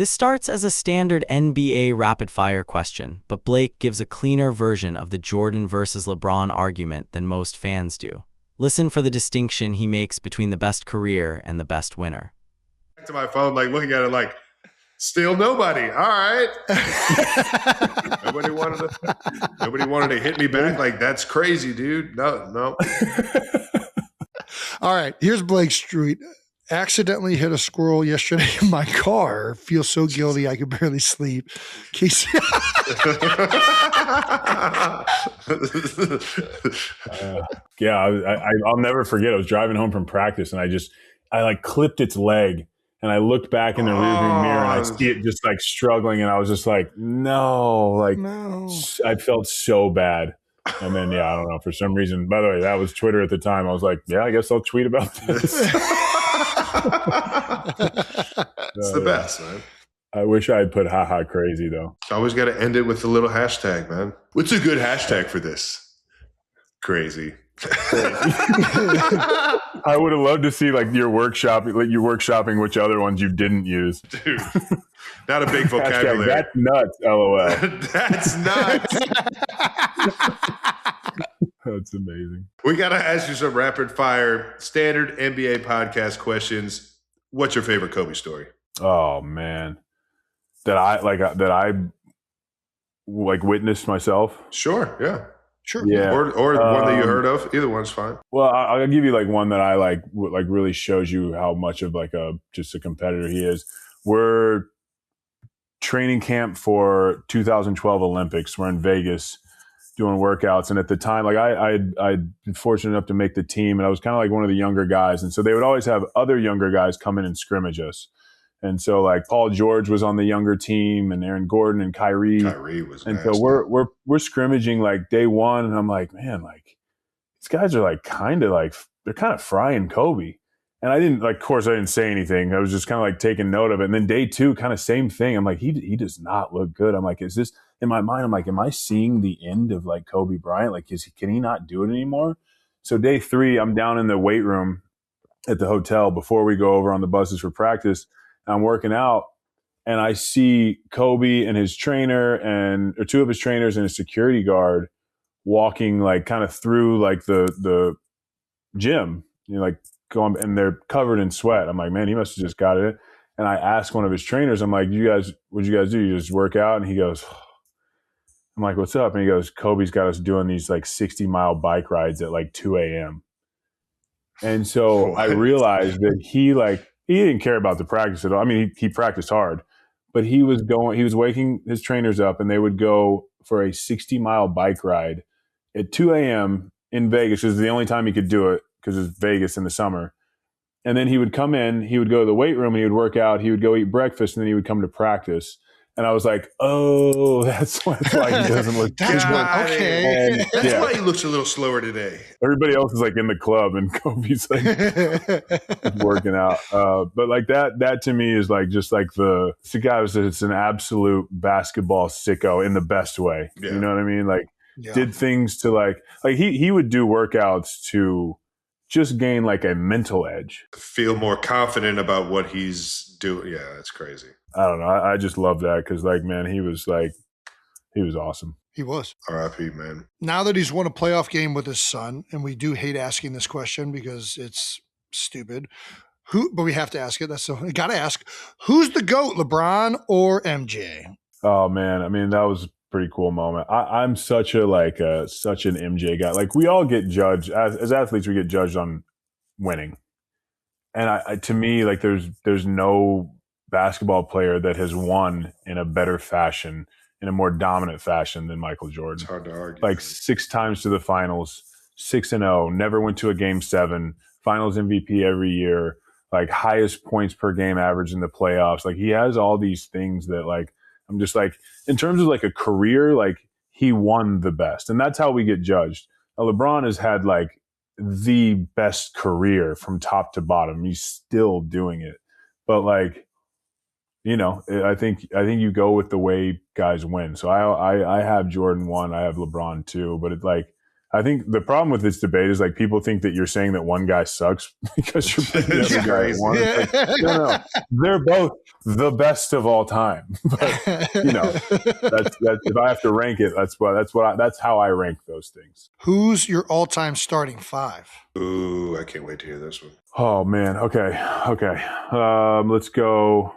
This starts as a standard NBA rapid-fire question, but Blake gives a cleaner version of the Jordan versus LeBron argument than most fans do. Listen for the distinction he makes between the best career and the best winner. To my phone, like looking at it like, still nobody. All right. Nobody wanted to hit me back. Like, that's crazy, dude. No. All right. Here's Blake Street. Accidentally hit a squirrel yesterday in my car. Feel so guilty I could barely sleep. Casey. I'll never forget. I was driving home from practice and I like clipped its leg and I looked back in the rearview mirror and I see it just like struggling and I was just like, no. I felt so bad. And then, I don't know, for some reason, by the way, that was Twitter at the time. I was like, I guess I'll tweet about this. It's the best, man. I wish I had put haha crazy though. Always got to end it with the little hashtag, man. What's a good hashtag for this? Crazy. I would have loved to see like you workshopping which other ones you didn't use. Dude, not a big vocabulary. That's nuts, LOL. That's nuts. That's amazing. We got to ask you some rapid fire standard NBA podcast questions. What's your favorite Kobe story? Oh man. That I witnessed myself? Sure, yeah. Sure. Yeah. Or one that you heard of. Either one's fine. Well, I'll give you like one that I really shows you how much of just a competitor he is. We're training camp for 2012 Olympics. We're in Vegas doing workouts. And at the time, I'd been fortunate enough to make the team and I was kind of like one of the younger guys. And so they would always have other younger guys come in and scrimmage us. And so like Paul George was on the younger team and Aaron Gordon and Kyrie. Kyrie was and nasty. So we're scrimmaging like day one and I'm like, man, like these guys are like they're kind of frying Kobe. And I didn't of course I didn't say anything. I was just kind of like taking note of it. And then day two, kind of same thing. I'm like, he does not look good. I'm like, is this in my mind? I'm like, am I seeing the end of like Kobe Bryant? Like, can he not do it anymore? So day three, I'm down in the weight room at the hotel before we go over on the buses for practice. I'm working out and I see Kobe and his trainer or two of his trainers and a security guard walking like kind of through like the gym, like going, and they're covered in sweat. I'm like, man, he must have just got it. And I asked one of his trainers, I'm like, what'd you guys do? You just work out? And he goes, I'm like, what's up? And he goes, Kobe's got us doing these like 60-mile bike rides at like 2 a.m. And so I realized that he didn't care about the practice at all. I mean, he practiced hard, but he was waking his trainers up and they would go for a 60-mile bike ride at 2 a.m. in Vegas. It was the only time he could do it because it's Vegas in the summer. And then he would come in, he would go to the weight room, and he would work out, he would go eat breakfast, and then he would come to practice. And I was like, oh, that's why he doesn't look good. Okay. That's why he looks a little slower today. Everybody else is like in the club and Kobe's like working out. But like that to me is like just like it's a guy it's an absolute basketball sicko in the best way. Yeah. You know what I mean? Like did things to like he would do workouts to just gain like a mental edge. Feel more confident about what he's doing. Yeah, that's crazy. I don't know. I just love that because, like, man, he was awesome. He was. R.I.P., man. Now that he's won a playoff game with his son, and we do hate asking this question because it's stupid. But we have to ask it. I got to ask, who's the GOAT, LeBron or MJ? Oh, man. I mean, that was a pretty cool moment. I'm such an MJ guy. Like, we all get judged as athletes. We get judged on winning, and to me, like, there's no basketball player that has won in a better fashion, in a more dominant fashion than Michael Jordan. It's hard to argue. Like 6 times to the finals, 6-0, never went to a game 7, finals MVP every year, like highest points per game average in the playoffs. Like he has all these things that like, I'm just like, in terms of like a career, like he won the best. And that's how we get judged. Now, LeBron has had like the best career from top to bottom. He's still doing it. But like, you know, I think you go with the way guys win. So I have Jordan 1, I have LeBron 2, but it's like I think the problem with this debate is like people think that you're saying that one guy sucks because you're putting the other guy at one. It's like, no, they're both the best of all time. But you know, that's if I have to rank it, that's how I rank those things. Who's your all-time starting five? Ooh, I can't wait to hear this one. Oh man, okay. Let's go.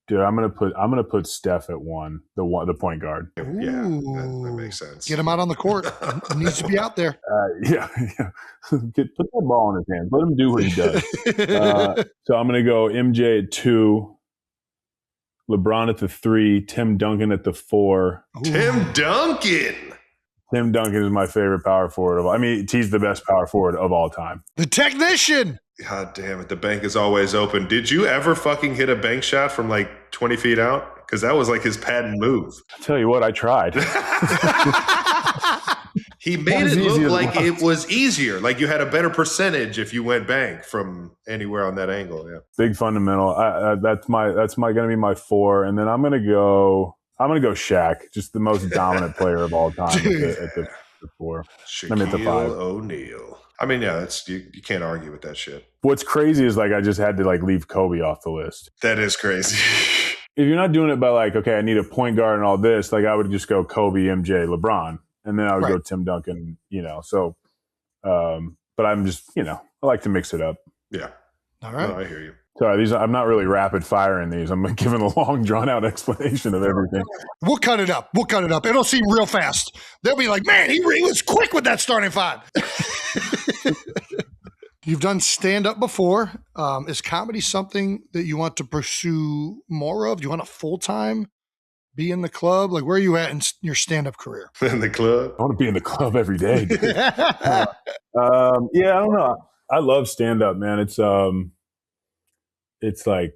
Dude, I'm gonna put Steph at one, the point guard. Yeah, that makes sense. Get him out on the court. He needs to be out there. Yeah. Put that ball in his hands. Let him do what he does. So I'm gonna go MJ at 2, LeBron at the 3, Tim Duncan at the 4. Tim Duncan. Tim Duncan is my favorite power forward of all. I mean, he's the best power forward of all time. The technician. God damn it. The bank is always open. Did you ever fucking hit a bank shot from like 20 feet out? Because that was like his patent move. I'll tell you what, I tried. He made it look like it was easier. Like you had a better percentage if you went bank from anywhere on that angle. Yeah. Big fundamental. That's gonna be my 4. And then I'm gonna go Shaq, just the most dominant player of all time at the 4. Shaquille at the 5. O'Neal. I mean, yeah, you can't argue with that shit. What's crazy is like I just had to like leave Kobe off the list. That is crazy. If you're not doing it by like, okay, I need a point guard and all this, like I would just go Kobe, MJ, LeBron, and then I would go Tim Duncan, So, but I'm just, I like to mix it up. Yeah. All right. No, I hear you. Sorry, I'm not really rapid firing these. I'm giving a long, drawn out explanation of everything. We'll cut it up. It'll seem real fast. They'll be like, man, he was quick with that starting 5. You've done stand-up before. Is comedy something that you want to pursue more of? Do you want to full-time be in the club? Like, where are you at in your stand-up career? In the club? I want to be in the club every day. Yeah, I don't know. I love stand-up, man. It's like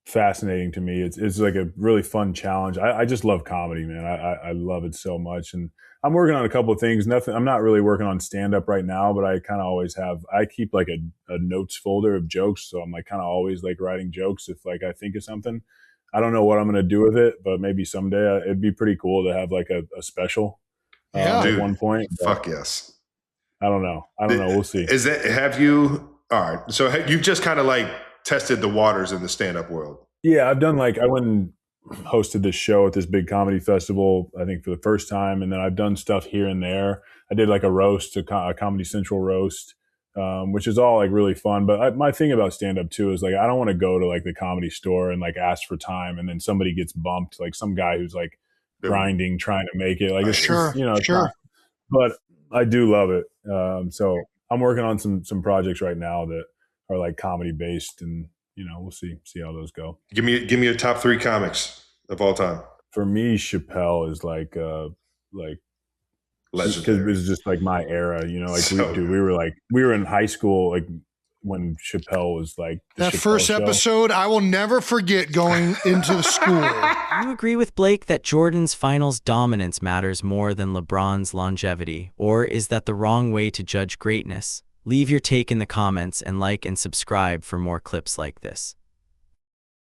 fascinating to me. It's like a really fun challenge. I just love comedy, man. I love it so much. And I'm working on a couple of things. I'm not really working on stand-up right now, but I kind of always have. I keep like a notes folder of jokes, so I'm like kind of always like writing jokes if like I think of something. I don't know what I'm going to do with it, but maybe someday it'd be pretty cool to have like a special at one point. Fuck yes. I don't know. We'll see. All right. So you've just kind of like tested the waters in the stand-up world. Yeah, I've done I went and hosted this show at this big comedy festival, I think for the first time. And then I've done stuff here and there. I did like a roast, a Comedy Central roast, which is all like really fun. But my thing about stand-up too is like, I don't want to go to like the Comedy Store and like ask for time. And then somebody gets bumped, like some guy who's like grinding, trying to make it. Like, it's sure. But I do love it. So I'm working on some projects right now that are like comedy based, and we'll see how those go. Give me your top 3 comics of all time. For me, Chappelle is like legendary. Because it's just like my era, we were in high school like when Chappelle was like that Chappelle first show. episode. I will never forget going into the school. Do you agree with Blake that Jordan's finals dominance matters more than LeBron's longevity, or is that the wrong way to judge greatness? Leave your take in the comments and like and subscribe for more clips like this.